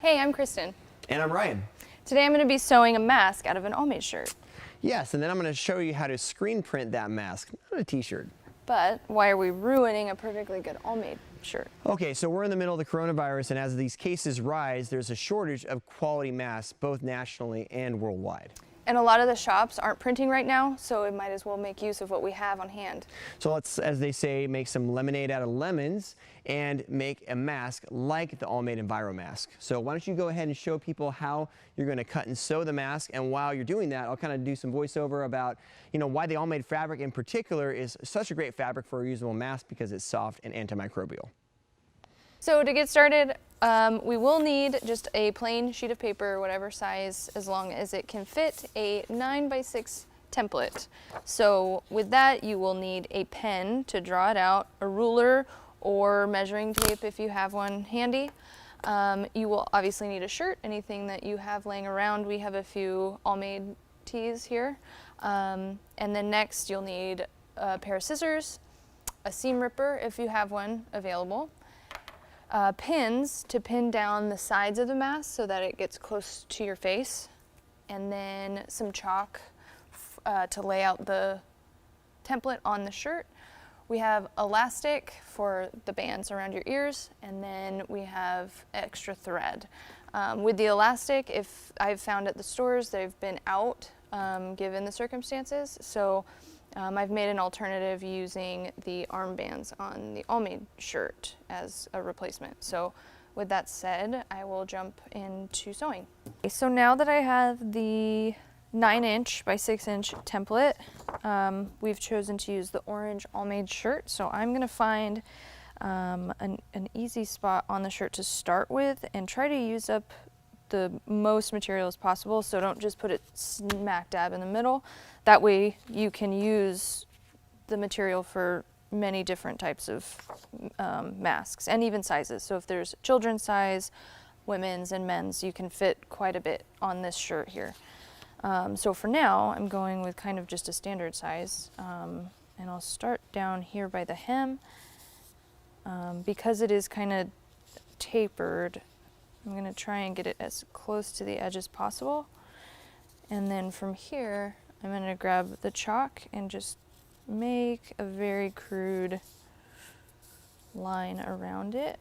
Hey, I'm Kristen. And I'm Ryan. Today I'm going to be sewing a mask out of an Allmade shirt. Yes, and then I'm going to show you how to screen print that mask, not a t-shirt. But why are we ruining a perfectly good Allmade shirt? Okay, so we're in the middle of the coronavirus, and as these cases rise, there's a shortage of quality masks, both nationally and worldwide. And a lot of the shops aren't printing right now, so it might as well make use of what we have on hand. So let's, as they say, make some lemonade out of lemons and make a mask like the Allmade and Ryonet mask. So why don't you go ahead and show people how you're going to cut and sew the mask, and while you're doing that, I'll kind of do some voiceover about, why the Allmade fabric in particular is such a great fabric for a reusable mask because it's soft and antimicrobial. So to get started, we will need just a plain sheet of paper, whatever size, as long as it can fit, a 9x6 template. So with that, you will need a pen to draw it out, a ruler or measuring tape if you have one handy. You will obviously need a shirt, anything that you have laying around. We have a few Allmade tees here. And then next you'll need a pair of scissors, a seam ripper if you have one available, pins to pin down the sides of the mask so that it gets close to your face, and then some chalk to lay out the template on the shirt. We have elastic for the bands around your ears, and then we have extra thread. With the elastic, if I've found at the stores, they've been out given the circumstances, so I've made an alternative using the armbands on the Allmade shirt as a replacement. So with that said, I will jump into sewing. Okay, so now that I have the 9" by 6" template, we've chosen to use the orange Allmade shirt. So I'm going to find an easy spot on the shirt to start with and try to use up the most material as possible, so don't just put it smack dab in the middle. That way you can use the material for many different types of masks and even sizes. So if there's children's size, women's and men's, you can fit quite a bit on this shirt here. So for now I'm going with kind of just a standard size, and I'll start down here by the hem. Because it is kind of tapered, I'm going to try and get it as close to the edge as possible. And then from here, I'm going to grab the chalk and just make a very crude line around it,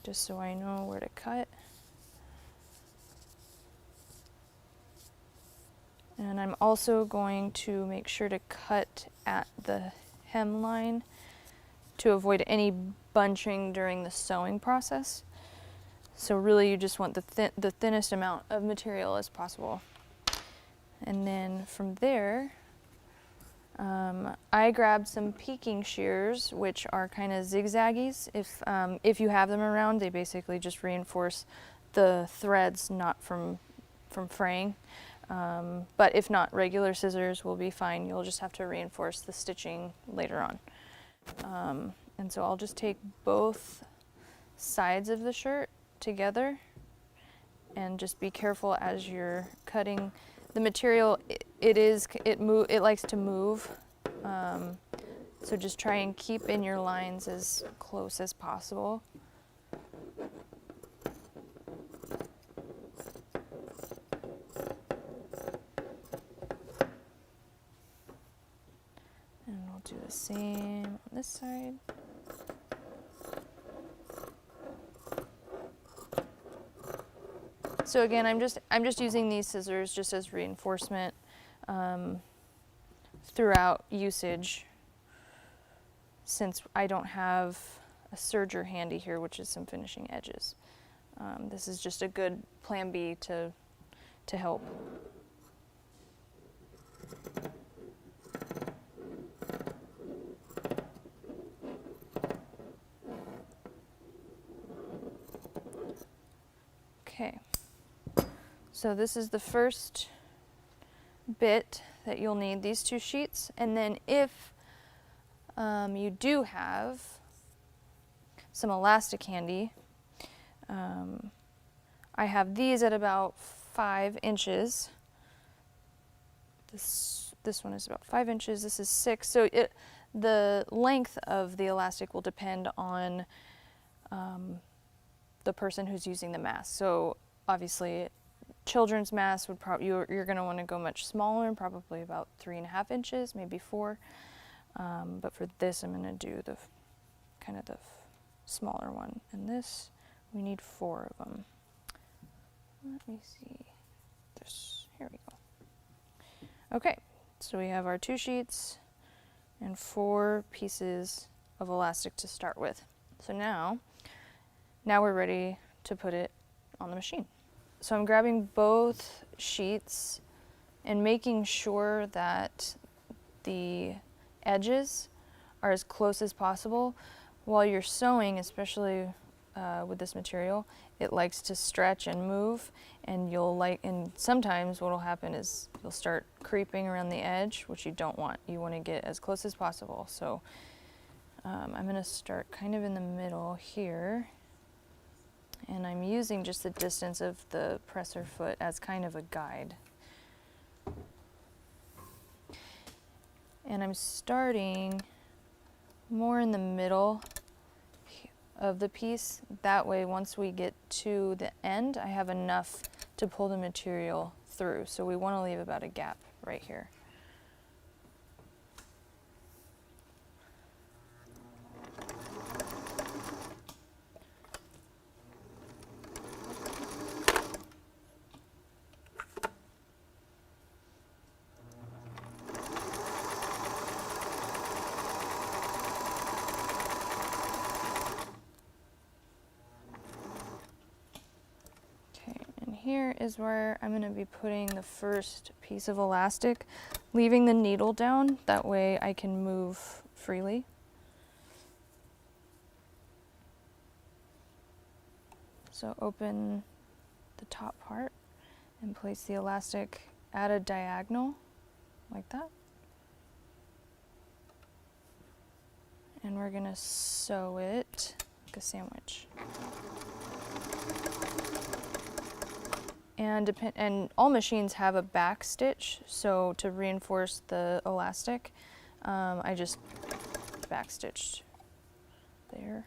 just so I know where to cut. And I'm also going to make sure to cut at the hem line to avoid any bunching during the sewing process. So really you just want the thinnest amount of material as possible. And then from there, I grabbed some peaking shears, which are kind of zigzaggies. If you have them around, they basically just reinforce the threads, not from fraying. But if not, regular scissors will be fine. You'll just have to reinforce the stitching later on. And so I'll just take both sides of the shirt together and just be careful as you're cutting the material. It likes to move, so just try and keep in your lines as close as possible. And we'll do the same on this side. So again, I'm just using these scissors just as reinforcement throughout usage, since I don't have a serger handy here, which is some finishing edges. This is just a good plan B to help. Okay. So this is the first bit that you'll need, these two sheets. And then if you do have some elastic handy, I have these at about 5 inches. This one is about 5 inches, this is 6. So the length of the elastic will depend on the person who's using the mask. So obviously, children's masks would probably, you're going to want to go much smaller, probably about 3.5 inches, maybe 4. But for this, I'm going to do the kind of the smaller one. And this, we need 4 of them. Let me see. Here we go. Okay, so we have our 2 sheets and 4 pieces of elastic to start with. So now we're ready to put it on the machine. So I'm grabbing both sheets and making sure that the edges are as close as possible. While you're sewing, especially with this material, it likes to stretch and move, and and sometimes what will happen is you'll start creeping around the edge, which you don't want. You want to get as close as possible. So I'm going to start kind of in the middle here, and I'm using just the distance of the presser foot as kind of a guide. And I'm starting more in the middle of the piece. That way, once we get to the end, I have enough to pull the material through. So we want to leave about a gap right here. Here is where I'm going to be putting the first piece of elastic, leaving the needle down, that way I can move freely. So open the top part and place the elastic at a diagonal, like that. And we're going to sew it like a sandwich. And all machines have a back stitch, so to reinforce the elastic, I just back stitched there.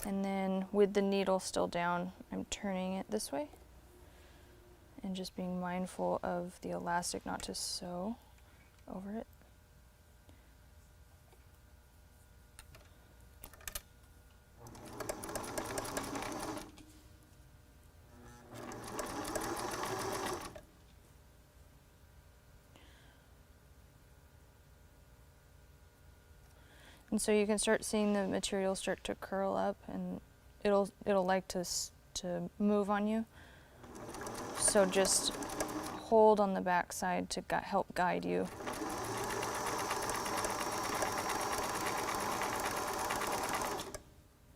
And then with the needle still down, I'm turning it this way and just being mindful of the elastic not to sew over it. And so you can start seeing the material start to curl up, and it'll like to move on you. So just hold on the back side to help guide you.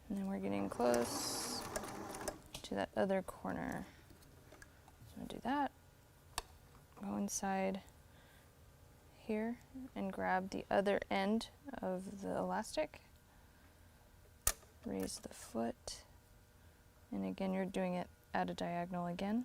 And then we're getting close to that other corner. So I'm gonna do that. Go inside here and grab the other end of the elastic, raise the foot, and again you're doing it at a diagonal again.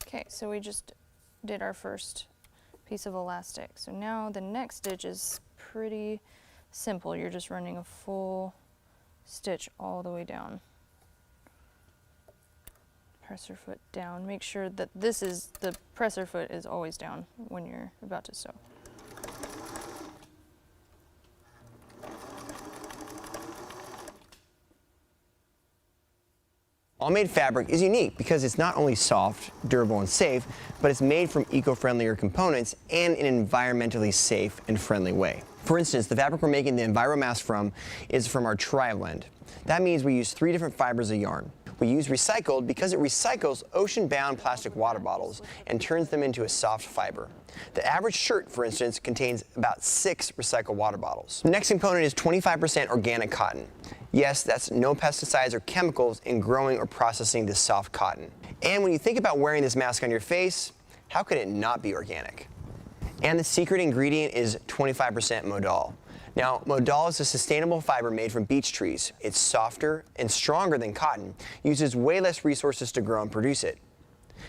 Okay, so we just did our first piece of elastic. So now the next stitch is pretty simple. You're just running a full stitch all the way down. Presser foot down. Make sure that the presser foot is always down when you're about to sew. Allmade fabric is unique because it's not only soft, durable, and safe, but it's made from eco-friendlier components and in an environmentally safe and friendly way. For instance, the fabric we're making the EnviroMask from is from our tri-blend. That means we use 3 different fibers of yarn. We use recycled because it recycles ocean-bound plastic water bottles and turns them into a soft fiber. The average shirt, for instance, contains about 6 recycled water bottles. The next component is 25% organic cotton. Yes, that's no pesticides or chemicals in growing or processing this soft cotton. And when you think about wearing this mask on your face, how could it not be organic? And the secret ingredient is 25% modal. Now, modal is a sustainable fiber made from beech trees. It's softer and stronger than cotton, uses way less resources to grow and produce it.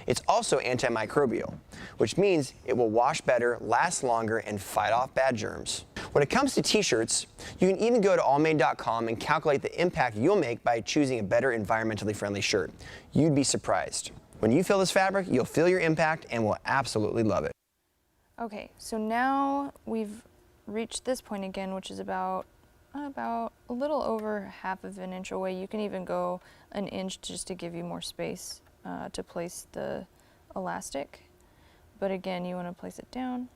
It's also antimicrobial, which means it will wash better, last longer, and fight off bad germs. When it comes to t-shirts, you can even go to allmade.com and calculate the impact you'll make by choosing a better environmentally friendly shirt. You'd be surprised. When you feel this fabric, you'll feel your impact and will absolutely love it. Okay, so now we've reached this point again, which is about a little over half of an inch away. You can even go an inch just to give you more space to place the elastic. But again, you want to place it down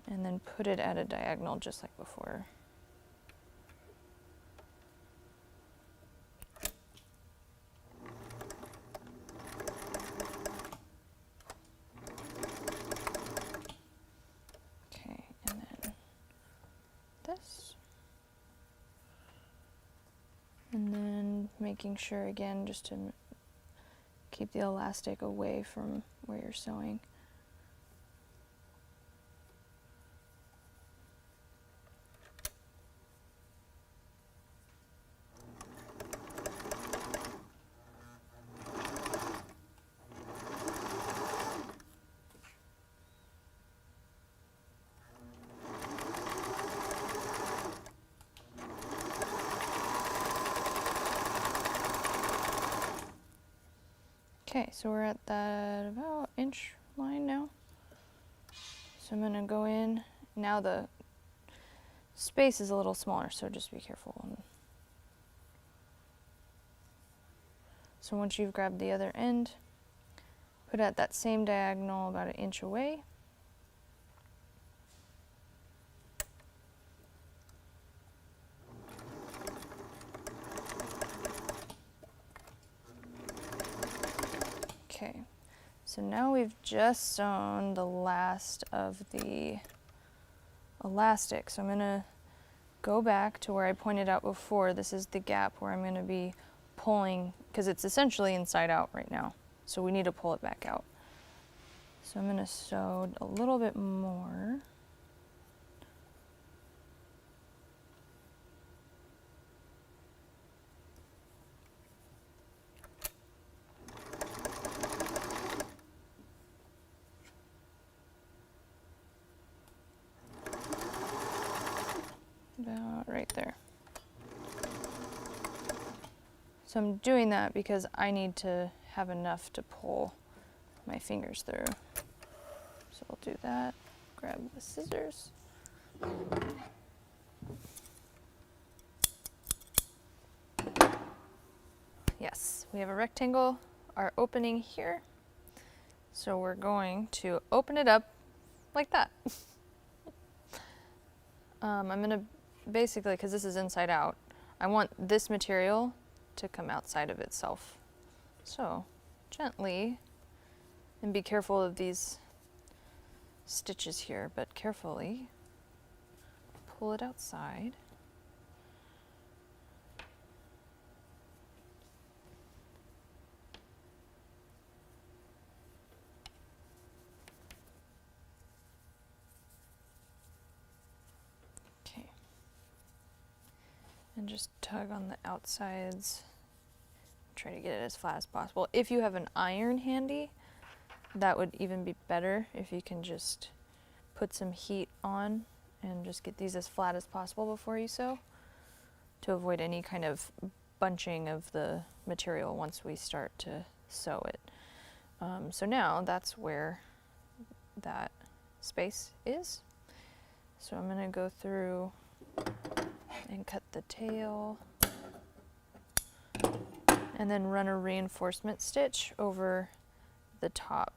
and then put it at a diagonal just like before. Okay, and then this. And then making sure again just to keep the elastic away from where you're sewing. Okay, so we're at that about inch line now. So I'm gonna go in. Now the space is a little smaller, so just be careful. So once you've grabbed the other end, put it at that same diagonal about an inch away. Okay, so now we've just sewn the last of the elastic. So I'm gonna go back to where I pointed out before. This is the gap where I'm gonna be pulling, because it's essentially inside out right now. So we need to pull it back out. So I'm gonna sew a little bit more. About right there. So I'm doing that because I need to have enough to pull my fingers through. So I'll do that, grab the scissors. Yes, we have a rectangle, our opening here. So we're going to open it up like that. I'm gonna basically, because this is inside out, I want this material to come outside of itself. So gently, and be careful of these stitches here, but carefully pull it outside. And just tug on the outsides. Try to get it as flat as possible. If you have an iron handy, that would even be better, if you can just put some heat on and just get these as flat as possible before you sew, to avoid any kind of bunching of the material once we start to sew it. So now that's where that space is. So I'm gonna go through and cut the tail, and then run a reinforcement stitch over the top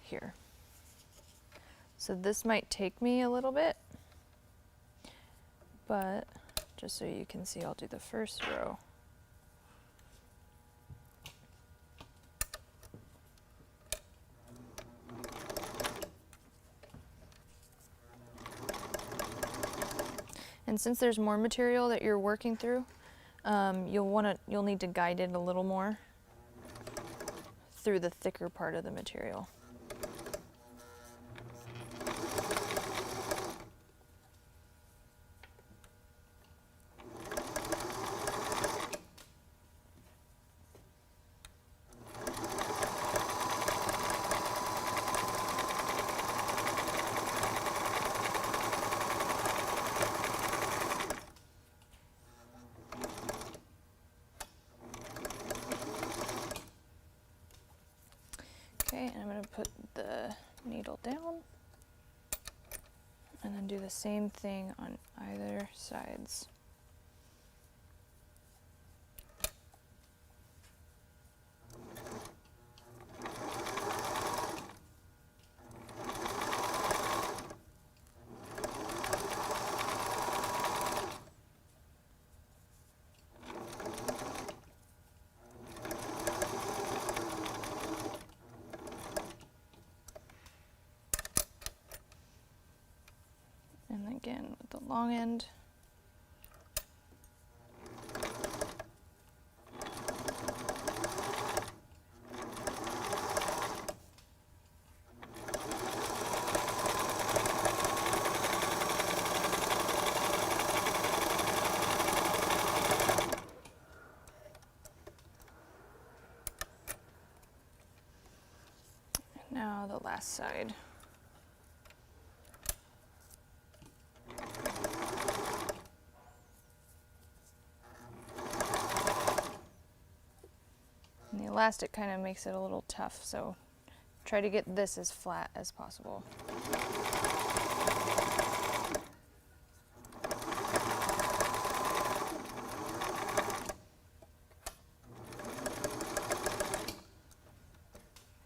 here. So this might take me a little bit, but just so you can see, I'll do the first row. And since there's more material that you're working through, you'll need to guide it a little more through the thicker part of the material. the needle down. And then do the same thing on either sides. And again with the long end. And now the last side. And the elastic kind of makes it a little tough, so try to get this as flat as possible.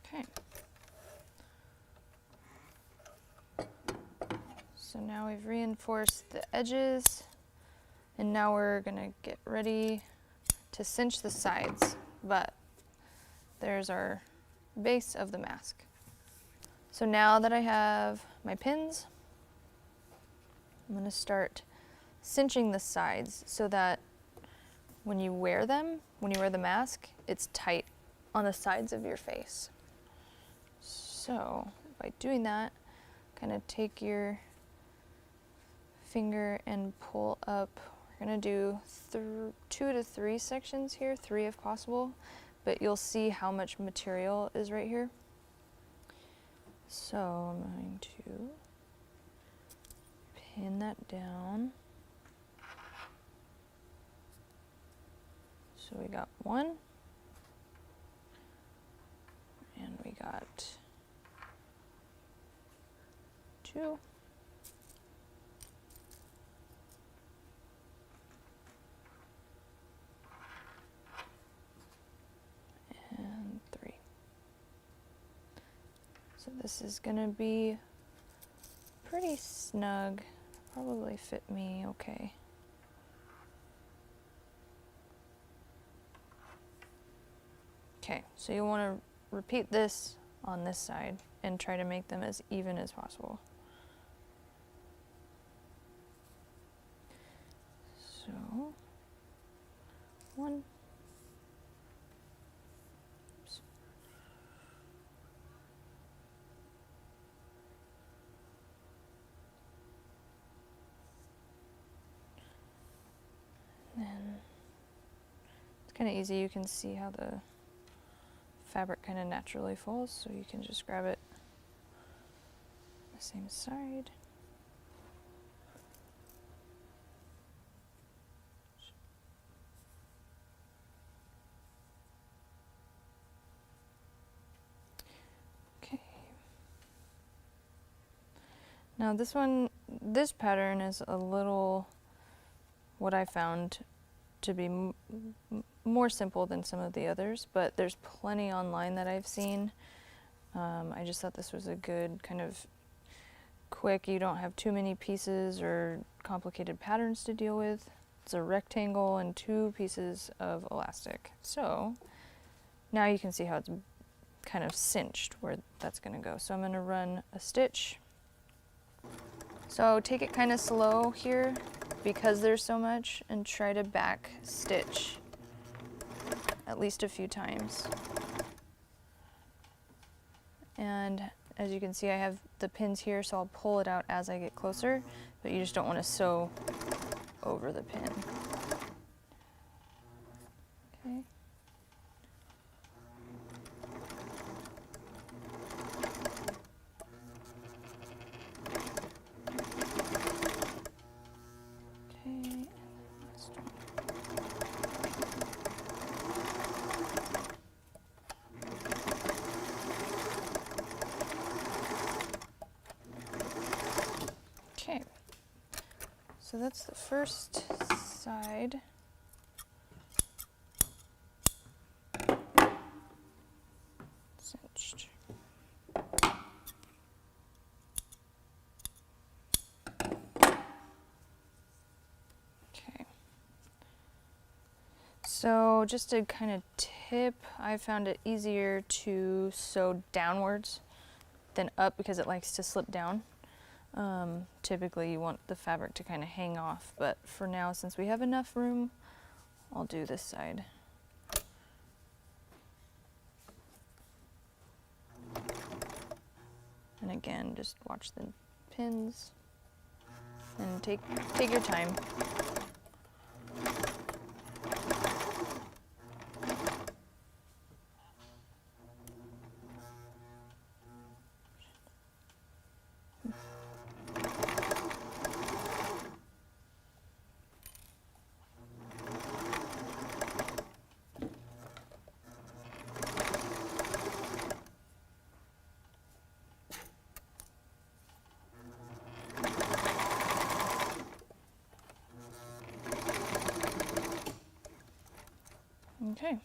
Okay. So now we've reinforced the edges, and now we're gonna get ready to cinch the sides, but there's our base of the mask. So now that I have my pins, I'm going to start cinching the sides so that when you wear them, when you wear the mask, it's tight on the sides of your face. So by doing that, kind of take your finger and pull up. We're going to do 2 to 3 sections here, 3 if possible. But you'll see how much material is right here. So I'm going to pin that down. So we got 1, and we got 2. And 3. So this is gonna be pretty snug, probably fit me okay. Okay, so you want to repeat this on this side and try to make them as even as possible. So 1. Then it's kind of easy. You can see how the fabric kind of naturally falls, so you can just grab it the same side. Okay. Now this pattern is a little, what I found to be more simple than some of the others, but there's plenty online that I've seen. I just thought this was a good kind of quick, you don't have too many pieces or complicated patterns to deal with. It's a rectangle and 2 pieces of elastic. So now you can see how it's kind of cinched where that's going to go. So I'm going to run a stitch. So take it kind of slow here because there's so much, and try to back stitch at least a few times. And as you can see, I have the pins here, so I'll pull it out as I get closer, but you just don't want to sew over the pin. Okay. So that's the first side. Cinched. Okay. So just to kind of tip, I found it easier to sew downwards than up because it likes to slip down. Typically you want the fabric to kind of hang off, but for now, since we have enough room, I'll do this side. And again, just watch the pins and take your time. Okay,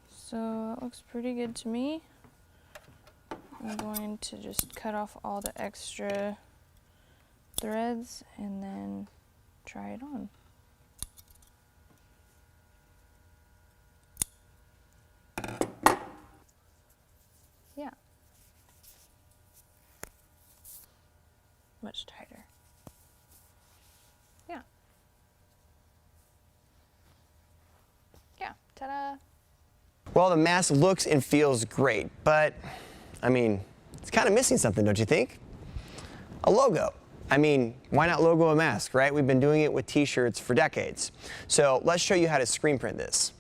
so that looks pretty good to me. I'm going to just cut off all the extra threads and then try it on. Yeah, much tighter. Yeah. Yeah, ta-da! Well, the mask looks and feels great, but I mean, it's kind of missing something, don't you think? A logo. I mean, why not logo a mask, right? We've been doing it with t-shirts for decades. So let's show you how to screen print this.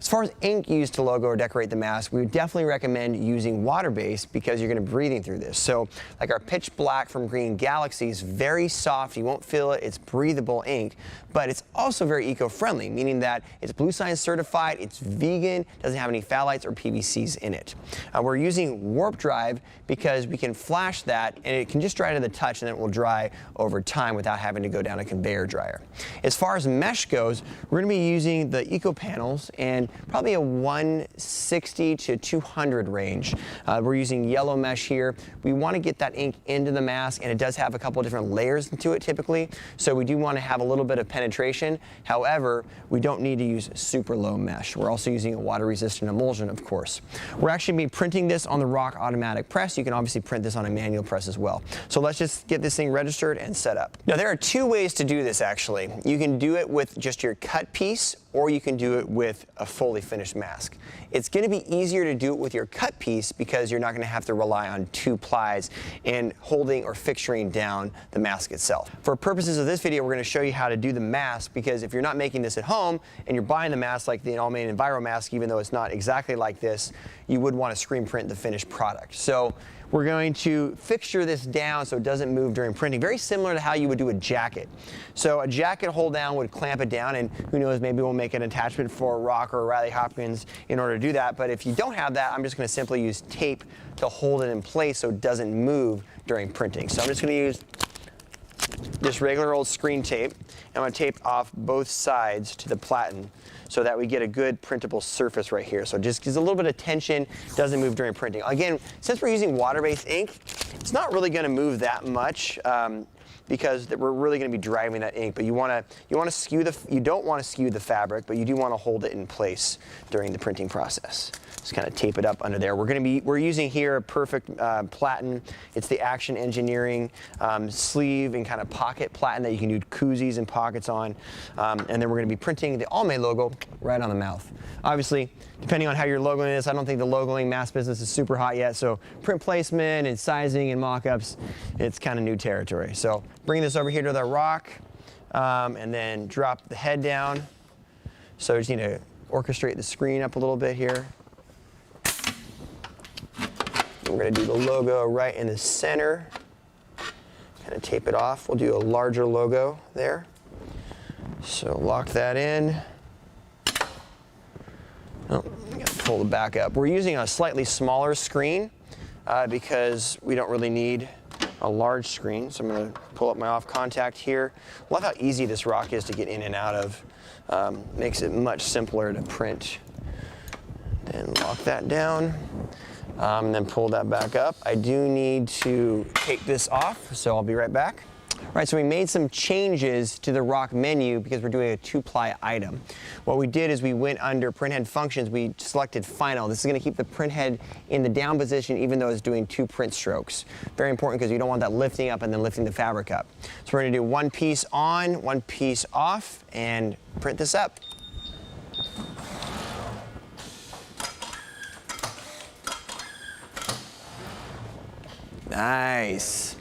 As far as ink used to logo or decorate the mask, we would definitely recommend using water-based because you're going to be breathing through this. So like our pitch black from Green Galaxy is very soft, you won't feel it, it's breathable ink, but it's also very eco-friendly, meaning that it's Blue Science certified, it's vegan, doesn't have any phthalates or PVCs in it. We're using warp drive because we can flash that and it can just dry to the touch and then it will dry over time without having to go down a conveyor dryer. As far as mesh goes, we're going to be using the eco panels and probably a 160 to 200 range. We're using yellow mesh here. We want to get that ink into the mask, and it does have a couple of different layers to it typically, so we do want to have a little bit of penetration. However, we don't need to use super low mesh. We're also using a water-resistant emulsion, of course. We're actually going to be printing this on the ROQ Automatic Press. You can obviously print this on a manual press as well. So let's just get this thing registered and set up. Now, there are two ways to do this actually. You can do it with just your cut piece, or you can do it with a fully finished mask. It's going to be easier to do it with your cut piece because you're not going to have to rely on two plies in holding or fixturing down the mask itself. For purposes of this video, we're going to show you how to do the mask, because if you're not making this at home and you're buying the mask like the Allmade and Ryonet mask, even though it's not exactly like this, you would want to screen print the finished product. So we're going to fixture this down so it doesn't move during printing, very similar to how you would do a jacket. So a jacket hold down would clamp it down, and who knows, maybe we'll make an attachment for a ROQ or a Riley Hopkins in order to do that. But if you don't have that, I'm just going to simply use tape to hold it in place so it doesn't move during printing. So I'm just going to use just regular old screen tape. I'm going to tape off both sides to the platen so that we get a good printable surface right here. So it just gives a little bit of tension, doesn't move during printing. Again, since we're using water-based ink, it's not really going to move that much because we're really going to be driving that ink. But you don't want to skew the fabric, but you do want to hold it in place during the printing process. Just kind of tape it up under there. We're using here a perfect platen. It's the Action Engineering sleeve and kind of pocket platen that you can do koozies and pockets on. And then we're going to be printing the Allmade logo right on the mouth. Obviously, depending on how you're logoing this, I don't think the logoing mask business is super hot yet. So print placement and sizing and mock-ups, it's kind of new territory. So bring this over here to the ROQ and then drop the head down. So we just need to orchestrate the screen up a little bit here. We're going to do the logo right in the center. Kind of tape it off. We'll do a larger logo there. So lock that in. Oh, I'm going to pull the back up. We're using a slightly smaller screen because we don't really need a large screen, so I'm going to pull up my off contact here. Love how easy this ROQ is to get in and out of. Makes it much simpler to print. Then lock that down, then pull that back up. I do need to take this off, so I'll be right back. All right, so we made some changes to the ROQ menu because we're doing a 2-ply item. What we did is we went under printhead functions, we selected final. This is going to keep the printhead in the down position even though it's doing 2 print strokes. Very important because you don't want that lifting up and then lifting the fabric up. So we're going to do 1 piece on, 1 piece off, and print this up. Nice.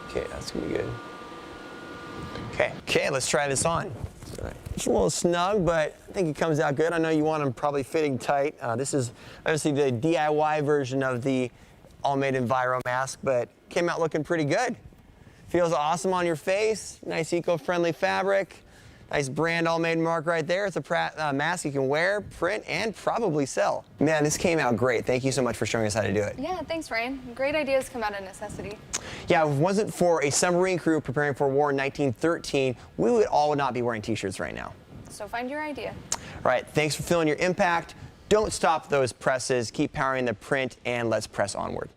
Okay, that's gonna be good. Okay, let's try this on. It's a little snug, but I think it comes out good. I know you want them probably fitting tight. This is obviously the DIY version of the Allmade and Ryonet mask, but came out looking pretty good. Feels awesome on your face. Nice eco-friendly fabric. Nice brand Allmade mark right there. It's a mask you can wear, print, and probably sell. Man, this came out great. Thank you so much for showing us how to do it. Yeah, thanks, Ryan. Great ideas come out of necessity. Yeah, if it wasn't for a submarine crew preparing for war in 1913, we would all not be wearing t-shirts right now. So find your idea. All right, thanks for feeling your impact. Don't stop those presses. Keep powering the print, and let's press onward.